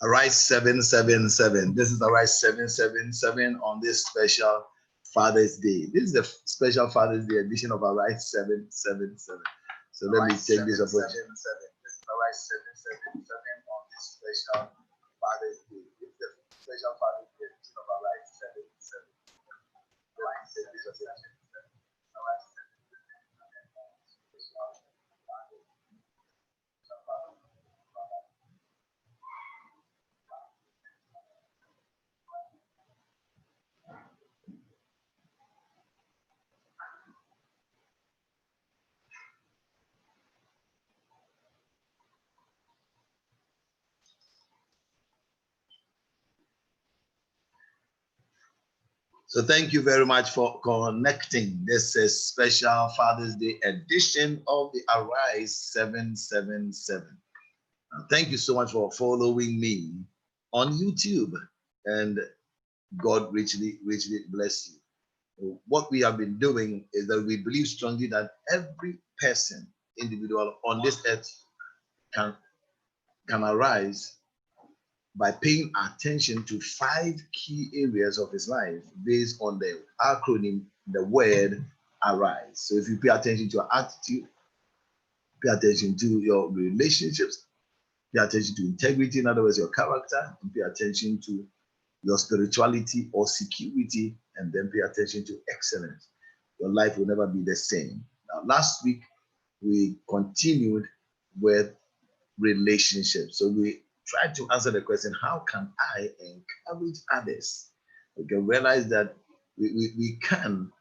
Arise 777. This is Arise 777 on this special Father's Day. This is the special Father's Day edition of Arise 777. So let me take this opportunity. This is Arise 777 on this special Father's Day. This is the special Father's Day edition of Arise 777. Let me take this opportunity. Arise 777 on this special Father's Day. So thank you very much for connecting. This is special Father's Day edition of the Arise 777. Thank you so much for following me on YouTube, and God richly bless you. What we have been doing is that we believe strongly that every person, individual on this earth can arise by paying attention to 5 key areas of his life based on the acronym, the word arise. So if you pay attention to your attitude, pay attention to your relationships, pay attention to integrity, in other words, your character, and pay attention to your spirituality or security, and then pay attention to excellence, your life will never be the same. Now, last week, we continued with relationships. So we tried to answer the question, how can I encourage others? We can realize that we can,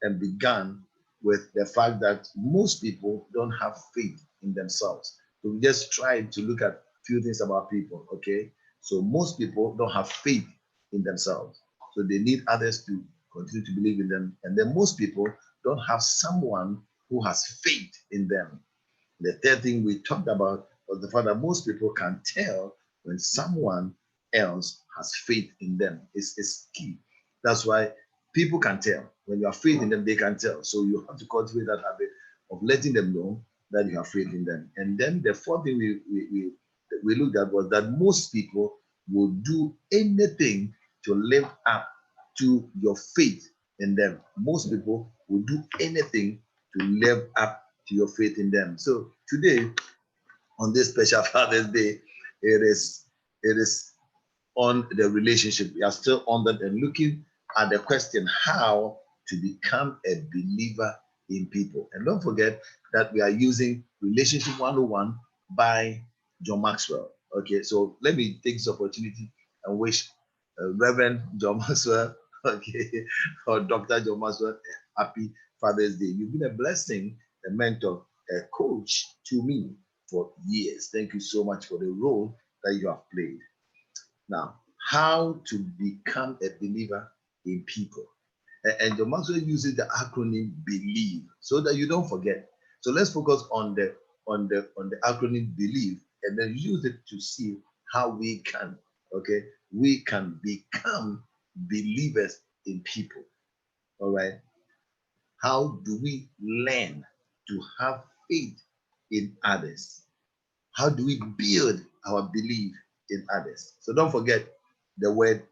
and began with the fact that most people don't have faith in themselves. So we just tried to look at a few things about people, okay? So most people don't have faith in themselves. So they need others to continue to believe in them. And then most people don't have someone who has faith in them. The third thing we talked about was the fact that most people can tell when someone else has faith in them. It's key. That's why people can tell. When you have faith in them, they can tell. So you have to cultivate that habit of letting them know that you have faith in them. And then the fourth thing we looked at was that most people will do anything to live up to your faith in them. Most people will do anything to live up to your faith in them. So today, on this special Father's Day, it is on the relationship. We are still on that and looking at the question how to become a believer in people. And don't forget that we are using Relationship 101 by John Maxwell. Okay, so let me take this opportunity and wish Reverend John Maxwell, okay, or Dr. John Maxwell, a happy Father's Day. You've been a blessing, a mentor, a coach to me for years. Thank you so much for the role that you have played. Now, how to become a believer in people. And John Maxwell uses the acronym BELIEVE so that you don't forget. So let's focus on the acronym BELIEVE and then use it to see how we can, okay, we can become believers in people. All right. How do we learn to have faith in others? How do we build our belief in others? So don't forget the word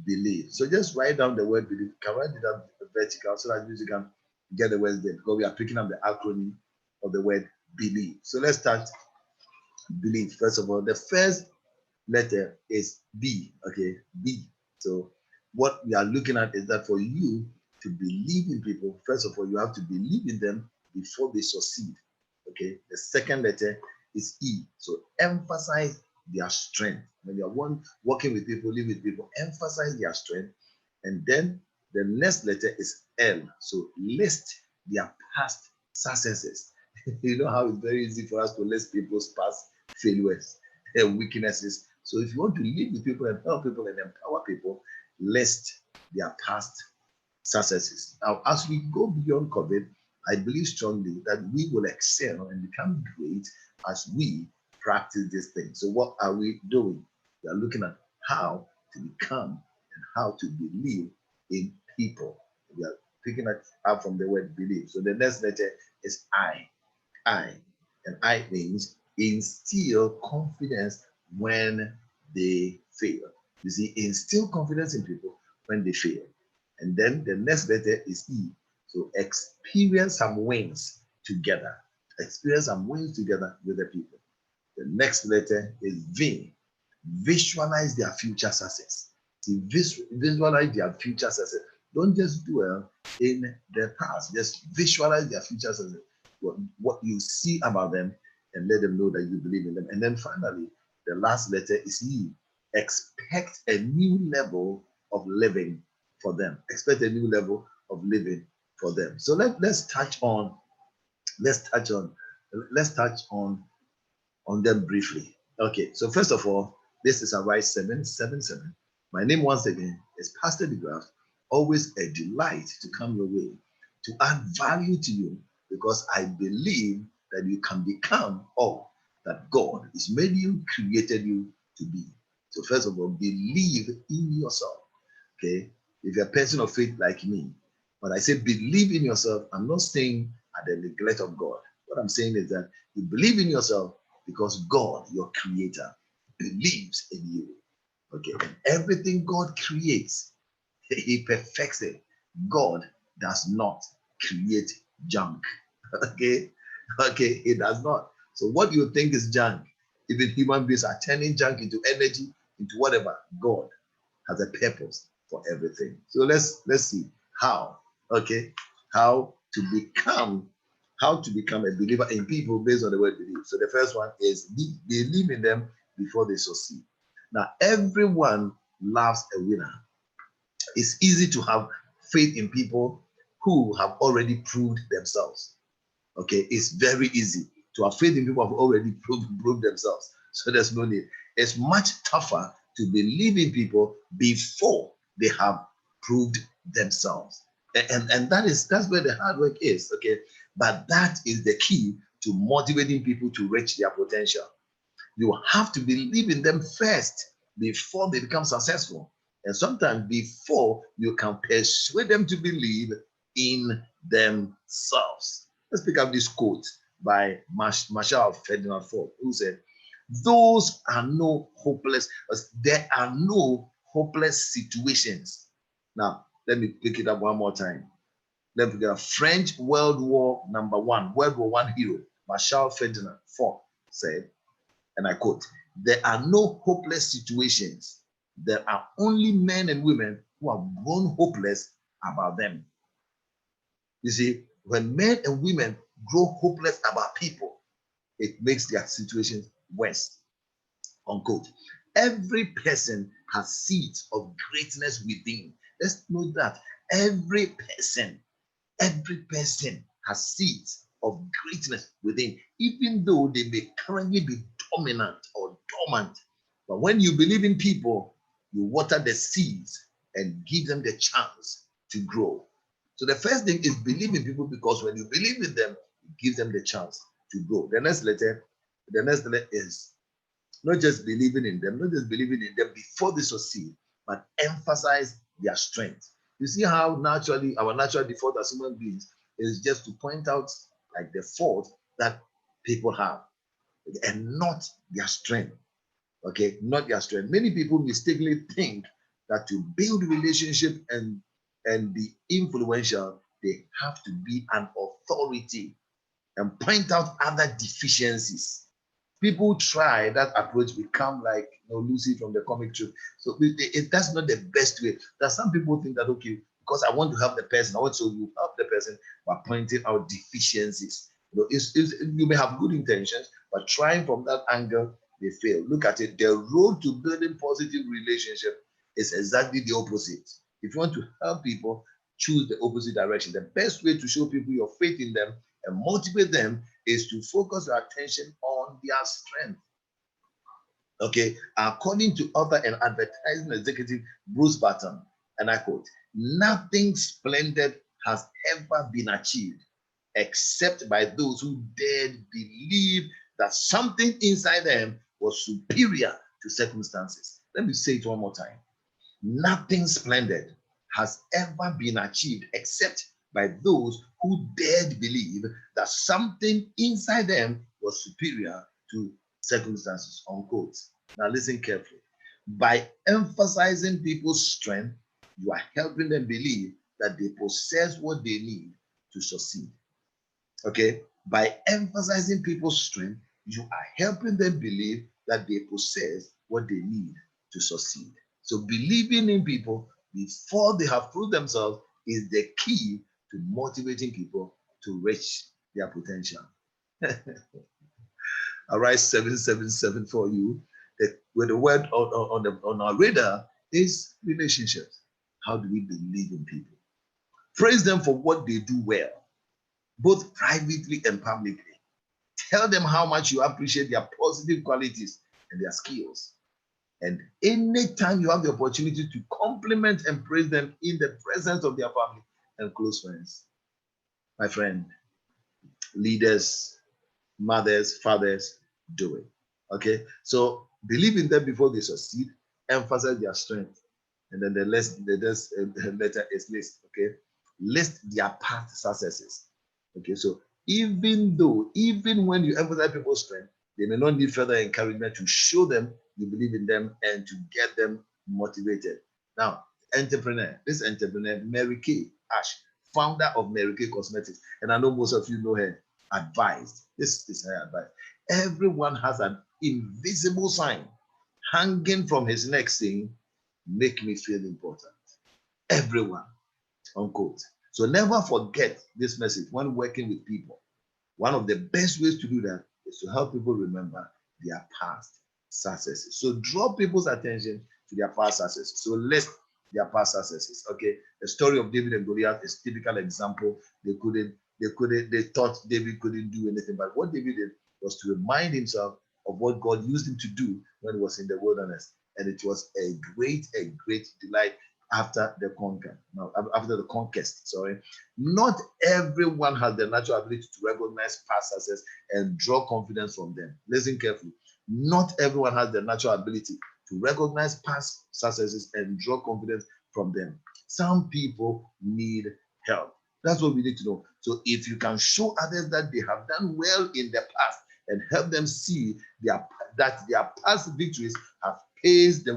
believe. So just write down the word believe. You can write it up vertical so that you can get the words there because we are picking up the acronym of the word believe. So let's start believe. First of all, the first letter is B. Okay, B. So what we are looking at is that for you to believe in people, first of all, you have to believe in them before they succeed. Okay, the second letter is E. So emphasize their strength. When you are working with people, live with people, emphasize their strength. And then the next letter is L. So list their past successes. You know how it's very easy for us to list people's past failures and weaknesses. So if you want to live with people and help people and empower people, list their past successes. Now, as we go beyond COVID, I believe strongly that we will excel and become great as we practice this thing. So what are we doing? We are looking at how to become and how to believe in people. We are picking it up from the word believe. So the next letter is I. I. And I means instill confidence when they fail. You see, instill confidence in people when they fail. And then the next letter is E. So experience some wins together. Experience some wins together with the people. The next letter is V. Visualize their future success. See, visualize their future success. Don't just dwell in their past. Just visualize their future success. What you see about them, and let them know that you believe in them. And then finally, the last letter is E. Expect a new level of living for them. Expect a new level of living for them. So let's touch on them briefly. Okay, so first of all, this is Arise 777. My name once again is Pastor De-Graft. Always a delight to come your way to add value to you, because I believe that you can become all that God has made you, created you to be. So first of all, believe in yourself. Okay, if you're a person of faith like me, when I say believe in yourself, I'm not saying at the neglect of God. What I'm saying is that you believe in yourself because God, your creator, believes in you. Okay, and everything God creates, he perfects it. God does not create junk. Okay, he does not. So what you think is junk, even human beings are turning junk into energy, into whatever. God has a purpose for everything. So let's see how. Okay, how to become a believer in people based on the word believe. So the first one is believe in them before they succeed. Now everyone loves a winner. It's easy to have faith in people who have already proved themselves. Okay, it's very easy to have faith in people who have already proved themselves. So there's no need. It's much tougher to believe in people before they have proved themselves. And that's where the hard work is. Okay, but that is the key to motivating people to reach their potential. You have to believe in them first before they become successful. And sometimes before you can persuade them to believe in themselves. Let's pick up this quote by Marshall Ferdinand Ford, who said, there are no hopeless situations. Now, let me pick it up one more time. Let me pick it up. French World War I hero, Marshall Ferdinand Ford said, and I quote, there are no hopeless situations. There are only men and women who have grown hopeless about them. You see, when men and women grow hopeless about people, it makes their situations worse. Unquote. Every person has seeds of greatness within. Let's note that every person has seeds of greatness within, even though they may currently be dominant or dormant. But when you believe in people, you water the seeds and give them the chance to grow. So the first thing is believe in people, because when you believe in them, you give them the chance to grow. The next letter is not just believing in them before they succeed, but emphasize their strength. You see how naturally our natural default as human beings is just to point out like the fault that people have and not their strength. Okay, not their strength. Many people mistakenly think that to build relationship and be influential, they have to be an authority and point out other deficiencies. People try that approach, become like Lucy from the comic strip. So that's not the best way. That some people think that, okay, because I want to help the person, I want to help the person by pointing out deficiencies. You may have good intentions, but trying from that angle, they fail. Look at it. The road to building positive relationship is exactly the opposite. If you want to help people, choose the opposite direction. The best way to show people your faith in them and motivate them is to focus your attention on their strength. Okay, according to author and advertising executive Bruce Barton, and I quote, nothing splendid has ever been achieved except by those who dared believe that something inside them was superior to circumstances. Let me say it one more time. Nothing splendid has ever been achieved except by those who dared believe that something inside them was superior to circumstances, unquote. Now listen carefully. By emphasizing people's strength, you are helping them believe that they possess what they need to succeed. Okay? By emphasizing people's strength, you are helping them believe that they possess what they need to succeed. So believing in people before they have proved themselves is the key to motivating people to reach their potential. Arise 777 for you. With the word on our radar is relationships. How do we believe in people? Praise them for what they do well, both privately and publicly. Tell them how much you appreciate their positive qualities and their skills. And anytime you have the opportunity to compliment and praise them in the presence of their family and close friends, my friend, leaders, mothers, fathers, do it. Okay? So believe in them before they succeed, emphasize their strength. And then the next letter is list. Okay? List their past successes. Okay, so even when you emphasize people's strength, they may not need further encouragement to show them you believe in them and to get them motivated. Now, this entrepreneur, Mary Kay Ash, founder of Mary Kay Cosmetics, and I know most of you know her, advised. This is her advice. Everyone has an invisible sign hanging from his neck saying, "Make me feel important." Everyone, unquote. So never forget this message when working with people. One of the best ways to do that is to help people remember their past successes. So draw people's attention to their past successes. So list their past successes. Okay, the story of David and Goliath is a typical example. They thought David couldn't do anything, but what David did was to remind himself of what God used him to do when he was in the wilderness, and it was a great delight after the conquest. Sorry, not everyone has the natural ability to recognize past success and draw confidence from them. Listen carefully. Not everyone has the natural ability to recognize past successes and draw confidence from them. Some people need help. That's what we need to know. So if you can show others that they have done well in the past and help them see that their past victories have paved the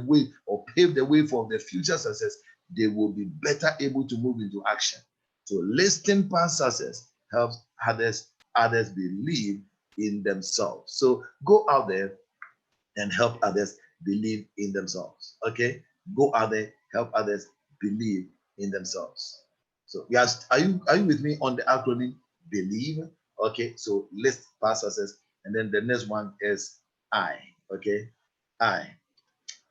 way for the future success, they will be better able to move into action. So listing past success helps others believe in themselves. So go out there and help others believe in themselves. Okay? Go out there, help others believe in themselves. So yes, are you with me on the acronym BELIEVE? Okay, so list past success, and then the next one is I. Okay, I.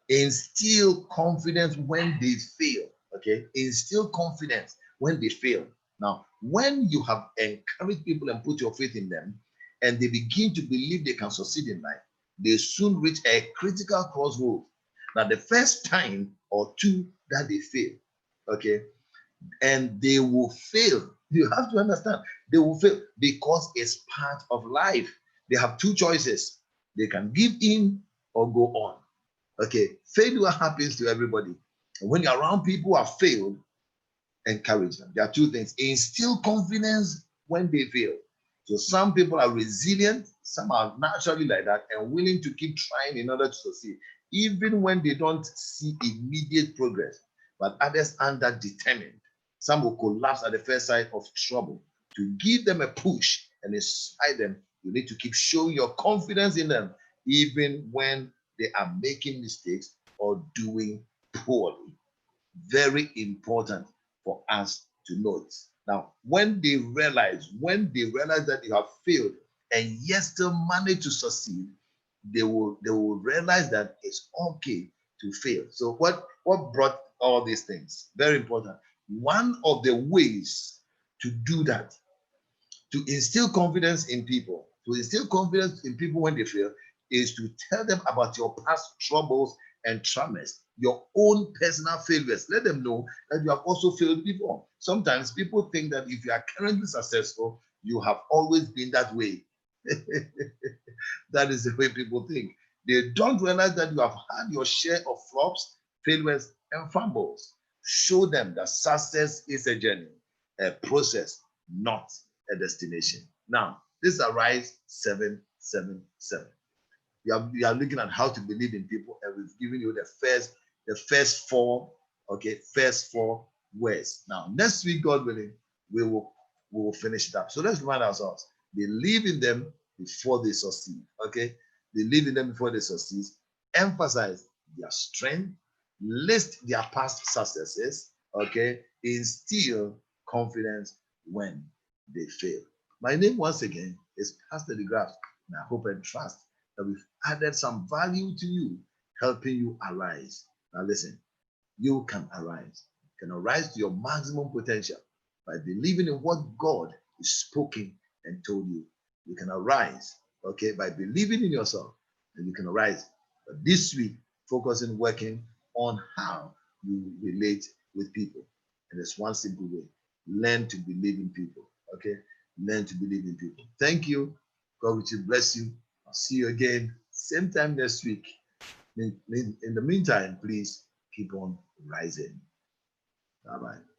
Instill confidence when they fail. Okay, instill confidence when they fail. Now, when you have encouraged people and put your faith in them, and they begin to believe they can succeed in life, they soon reach a critical crossroad. Now, the first time or two that they fail, okay, and they will fail. You have to understand, they will fail because it's part of life. They have two choices. They can give in or go on. Okay, failure happens to everybody. And when you're around people who have failed, encourage them. There are two things. Instill confidence when they fail. So some people are resilient, some are naturally like that and willing to keep trying in order to succeed, even when they don't see immediate progress. But others aren't that determined. Some will collapse at the first sight of trouble. To give them a push and inspire them, you need to keep showing your confidence in them, even when they are making mistakes or doing poorly. Very important for us to note. Now, when they realize that you have failed and yet still manage to succeed, they will realize that it's okay to fail. So what brought all these things? Very important. One of the ways to do that, to instill confidence in people, when they fail, is to tell them about your past troubles and traumas, your own personal failures. Let them know that you have also failed before. Sometimes people think that if you are currently successful, you have always been that way. That is the way people think. They don't realize that you have had your share of flops, failures, and fumbles. Show them that success is a journey, a process, not a destination. Now, this is Arise 777. we are looking at how to believe in people, and we've given you the first four, okay, first four words. Now, next week, God willing, we will finish it up. So let's remind ourselves: believe in them before they succeed. Okay, believe in them before they succeed. Emphasize their strength. List their past successes. Okay, instill confidence when they fail. My name once again is Pastor De-Graft, and I hope and trust that we've added some value to you, helping you arise. Now listen, you can arise. You can arise to your maximum potential by believing in what God has spoken and told you. You can arise, okay, by believing in yourself, and you can arise. But this week, focus on working on how you relate with people. And there's one simple way: learn to believe in people. Okay, learn to believe in people. Thank you. God will bless you. I'll see you again, same time next week. In the meantime, please keep on rising. Bye bye.